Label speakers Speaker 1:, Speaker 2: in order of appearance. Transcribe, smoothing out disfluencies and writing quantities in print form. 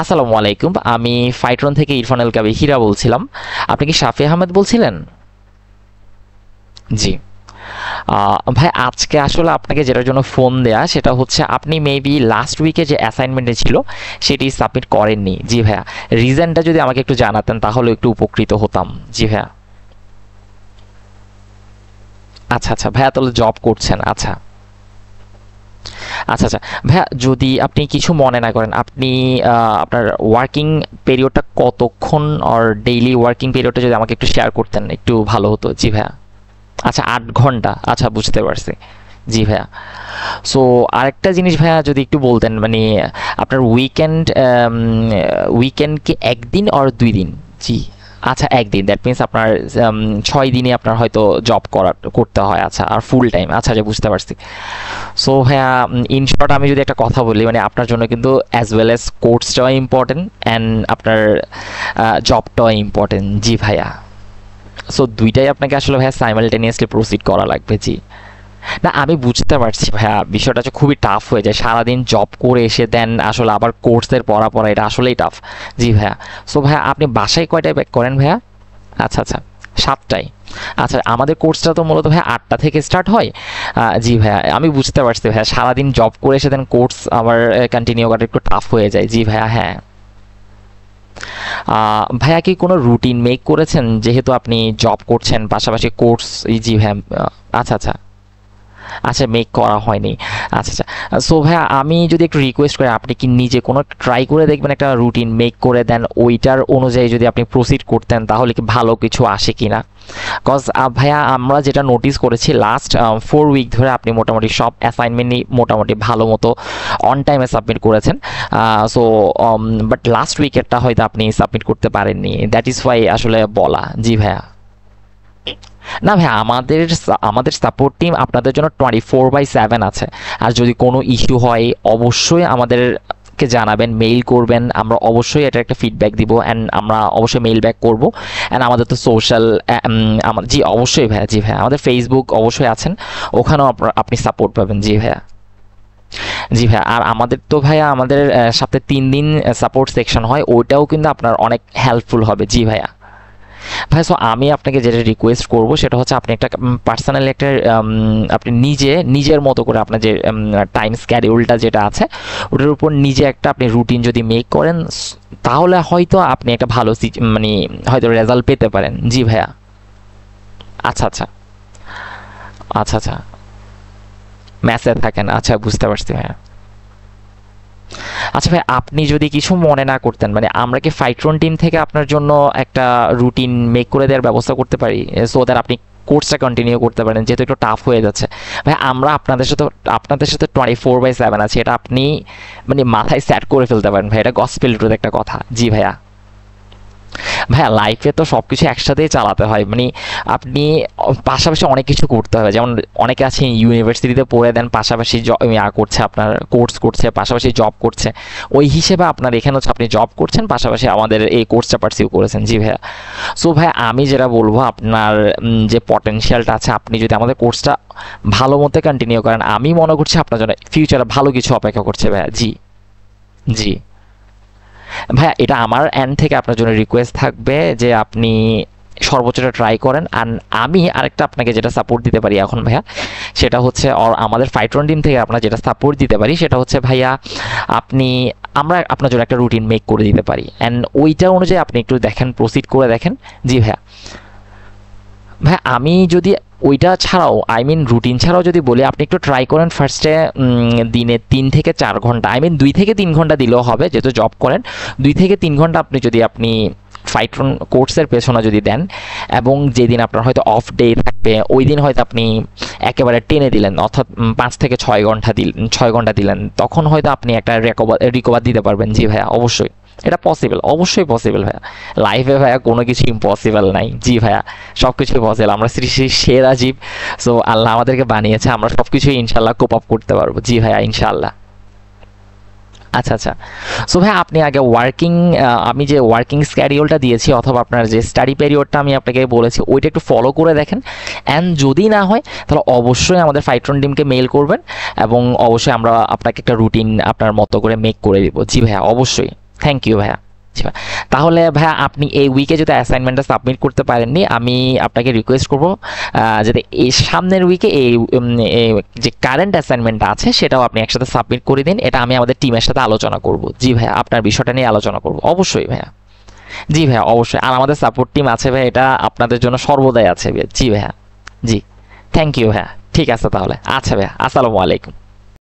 Speaker 1: আসসালামু আলাইকুম। আমি ফাইট্রন থেকে ইরফান আল কাবি হীরা বলছিলাম। আপনি কি শাফি আহমেদ বলছিলেন? জি। ভাই আজকে আসলে আপনাকে যেটার জন্য ফোন দেয়া সেটা হচ্ছে আপনি মেবি লাস্ট উইকে যে অ্যাসাইনমেন্টে ছিল সেটি সাবমিট করেননি। জি ভাইয়া। রিজনটা যদি আমাকে একটু জানাতেন তাহলে একটু উপকৃত হতাম। জি ভাইয়া। আচ্ছা আচ্ছা ভাইয়া, তাহলে জব করছেন। আচ্ছা আচ্ছা আচ্ছা ভাইয়া, যদি আপনি কিছু মনে না করেন, আপনি আপনার ওয়ার্কিং পিরিয়ডটা কতক্ষণ, আর ডেইলি ওয়ার্কিং পিরিয়ডটা যদি আমাকে একটু শেয়ার করতেন একটু ভালো হতো। জি ভাইয়া। আচ্ছা ৮ ঘন্টা, আচ্ছা বুঝতে পারছি। জি ভাইয়া। সো আরেকটা জিনিস ভাইয়া যদি একটু বলতেন, মানে আপনার উইকেন্ড কি একদিন আর ২ দিন? জি। আচ্ছা একদিন, দ্যাট মিনস আপনার ৬ দিনে আপনার হয়তো জব করতে হয়। আচ্ছা, আর ফুল টাইম। আচ্ছা আচ্ছা বুঝতে পারছি। সো ভাইয়া, ইন শর্ট আমি যদি একটা কথা বলি, মানে আপনার জন্য কিন্তু অ্যাজ ওয়েল অ্যাজ কোর্সটাও ইম্পর্টেন্ট অ্যান্ড আপনার জবটাও ইম্পর্টেন্ট। জি ভাইয়া। সো দুইটাই আপনাকে আসলে ভাইয়া সাইমালটেনিয়াসলি প্রসিড করা লাগবে। জি। না আমি বুঝতে পারছি ভাইয়া, বিষয়টা হচ্ছে খুবই টাফ হয়ে যায় সারাদিন জব করে এসে দেন আসলে আবার কোর্সের পড়া এটা আসলেই টাফ। জি ভাইয়া। সো ভাইয়া আপনি বাসায় কয়টায় ব্যাক করেন ভাইয়া? আচ্ছা আচ্ছা, ৭টায়। আচ্ছা, আমাদের কোর্সটা তো মূলত ভাইয়া ৮টা থেকে স্টার্ট হয়। জি ভাইয়া, আমি বুঝতে পারছি ভাইয়া, সারাদিন জব করে এসে দেন কোর্স আবার কন্টিনিউ করা একটু টাফ হয়ে যায়। জি ভাইয়া, হ্যাঁ। ভাইয়া কি কোনো রুটিন মেক করেছেন, যেহেতু আপনি জব করছেন পাশাপাশি কোর্স? জি ভাইয়া। আচ্ছা আচ্ছা আচ্ছা, মেক করা হয়নি। আচ্ছা আচ্ছা। সো ভাইয়া আমি যদি একটু রিকোয়েস্ট করি, আপনি কি নিজে কোনো ট্রাই করে দেখবেন, একটা রুটিন মেক করে দেন, ওইটার অনুযায়ী যদি আপনি প্রসিড করতেন তাহলে কি ভালো কিছু আসে কিনা? কজ ভাইয়া আমরা যেটা নোটিস করেছি লাস্ট 4 উইক ধরে আপনি মোটামুটি সব অ্যাসাইনমেন্টই মোটামুটি ভালো মতো অন টাইমে সাবমিট করেছেন। সো বাট লাস্ট উইকেরটা হয়তো আপনি সাবমিট করতে পারেননি, দ্যাট ইজ ওয়াই আসলে বলা। জি ভাইয়া। না ভাই, আমাদের সাপোর্ট টিম আপনাদের জন্য 24/7 আছে। আর যদি কোনো ইস্যু হয় অবশ্যই আমাদেরকে জানাবেন, মেইল করবেন, আমরা অবশ্যই এটা একটা ফিডব্যাক দিব অ্যান্ড আমরা অবশ্যই মেইল ব্যাক করবো। অ্যান্ড আমাদের তো সোশ্যাল, জি অবশ্যই ভাইয়া। জি ভাইয়া, আমাদের ফেসবুক অবশ্যই আছেন, ওখানেও আপনি সাপোর্ট পাবেন। জি ভাইয়া। জি ভাইয়া, আর আমাদের তো ভাইয়া আমাদের সপ্তাহে ৩ দিন সাপোর্ট সেকশন হয়, ওইটাও কিন্তু আপনার অনেক হেল্পফুল হবে। জি ভাইয়া। ভাই সো আমি আপনাকে যেটা রিকোয়েস্ট করব সেটা হচ্ছে আপনি একটা পার্সোনালি একটা আপনি নিজের মতো করে আপনার যে টাইম স্ক্যাডিউলটা যেটা আছে ওটার উপর নিজে একটা আপনি রুটিন যদি মেক করেন, তাহলে হয়তো আপনি একটা ভালো মানে হয়তো রেজাল্ট পেতে পারেন। জি ভাইয়া। আচ্ছা আচ্ছা আচ্ছা আচ্ছা। ম্যাচে থাকেন, আচ্ছা বুঝতে পারছি ভাইয়া। আচ্ছা ভাই, আপনি যদি কিছু মনে না করতেন, মানে আমরা কি ফাইট্রন টিম থেকে আপনার জন্য একটা রুটিন মেক করে দেওয়ার ব্যবস্থা করতে পারি, সো দ্যাট আপনি কোর্সটা কন্টিনিউ করতে পারেন, যেহেতু একটু টাফ হয়ে যাচ্ছে। ভাই আমরা আপনাদের সাথে 24/7 আছি, এটা আপনি মানে মাথায় সেট করে ফেলতে পারেন ভাই, এটা গসপেল ট্রুথ একটা কথা। জি ভাইয়া। ভাইয়া লাইফে তো সব কিছু একসাথেই চালাতে হয়, মানে আপনি পাশাপাশি অনেক কিছু করতে হবে। যেমন অনেকে আছে ইউনিভার্সিটিতে পড়ে দেন, পাশাপাশি করছে, আপনার কোর্স করছে, পাশাপাশি জব করছে। ওই হিসেবে আপনার এখানে হচ্ছে আপনি জব করছেন, পাশাপাশি আমাদের এই কোর্সটা পারসিউ করেছেন। জি ভাইয়া। সো ভাইয়া আমি যেটা বলবো, আপনার যে পটেনশিয়ালটা আছে, আপনি যদি আমাদের কোর্সটা ভালো মতো কন্টিনিউ করেন, আমি মনে করছি আপনার জন্য ফিউচারে ভালো কিছু অপেক্ষা করছে ভাইয়া। জি। জি ভাইয়া, এটা আমার এন্ড থেকে আপনার জন্য রিকোয়েস্ট থাকবে যে আপনি সর্বোচ্চটা ট্রাই করেন। আর আমি আরেকটা আপনাকে যেটা সাপোর্ট দিতে পারি এখন ভাইয়া, সেটা হচ্ছে আমাদের ফাইট্রন টিম থেকে আপনার যেটা সাপোর্ট দিতে পারি সেটা হচ্ছে ভাইয়া, আপনি আমরা আপনার জন্য একটা রুটিন মেক করে দিতে পারি অ্যান্ড ওইটা অনুযায়ী আপনি একটু দেখেন, প্রসিড করে দেখেন। জি ভাইয়া। ভাই আমি যদি ওইটা ছাড়াও, আই মিন রুটিন ছাড়াও যদি বলি, আপনি একটু ট্রাই করেন ফার্স্টে দিনে ৩ থেকে ৪ ঘন্টা, আই মিন ২ থেকে ৩ ঘন্টা দিলেও হবে, যেহেতু জব করেন। ২ থেকে ৩ ঘন্টা আপনি ফাইট্রন কোর্সের পেছনে যদি দেন, এবং যেদিন আপনার হয়তো অফ ডে থাকবে ওই দিন হয়তো আপনি একেবারে টেনে দিলেন, অর্থাৎ ৫ থেকে ৬ ঘন্টা দিলেন, তখন হয়তো আপনি একটা রিকভার দিতে পারবেন। জি ভাইয়া, অবশ্যই এটা পসিবল, অবশ্যই পসিবল ভাইয়া। লাইফে ভাইয়া কোনো কিছু ইম্পসিবল নাই। জি ভাইয়া, সব কিছুই পসিবল। আমরা সৃষ্টির সেরা জীব। সো আল্লাহ আমাদেরকে বানিয়েছে, আমরা সব কিছুই ইনশাল্লাহ কোপ আপ করতে পারবো। জি ভাইয়া, ইনশাল্লাহ। আচ্ছা আচ্ছা। সো ভাই আপনি আগে আমি যে ওয়ার্কিং স্ক্যাডিউলটা দিয়েছি অথবা আপনার যে স্টাডি পিরিয়ডটা আমি আপনাকে বলেছি ওইটা একটু ফলো করে দেখেন। অ্যান্ড যদি না হয় তাহলে অবশ্যই আমাদের ফাইট্রন টিমকে মেইল করবেন এবং অবশ্যই আমরা আপনাকে একটা রুটিন আপনার মতো করে মেক করে দিব। জি ভাইয়া, অবশ্যই। থ্যাংক ইউ ভাইয়া। জি ভাইয়া। তাহলে ভাইয়া আপনি এই উইকে যদি অ্যাসাইনমেন্টটা সাবমিট করতে পারেননি, আমি আপনাকে রিকোয়েস্ট করবো যাতে এই সামনের উইকে এই যে কারেন্ট অ্যাসাইনমেন্টটা আছে সেটাও আপনি একসাথে সাবমিট করে দিন। এটা আমি আমাদের টিমের সাথে আলোচনা করব। জি ভাইয়া, আপনার বিষয়টা নিয়ে আলোচনা করব অবশ্যই ভাইয়া। জি ভাইয়া অবশ্যই, আর আমাদের সাপোর্ট টিম আছে ভাইয়া, এটা আপনাদের জন্য সর্বদাই আছে ভাইয়া। জি ভাইয়া। জি, থ্যাংক ইউ ভাইয়া। ঠিক আছে তাহলে, আচ্ছা ভাইয়া, আসসালামু আলাইকুম।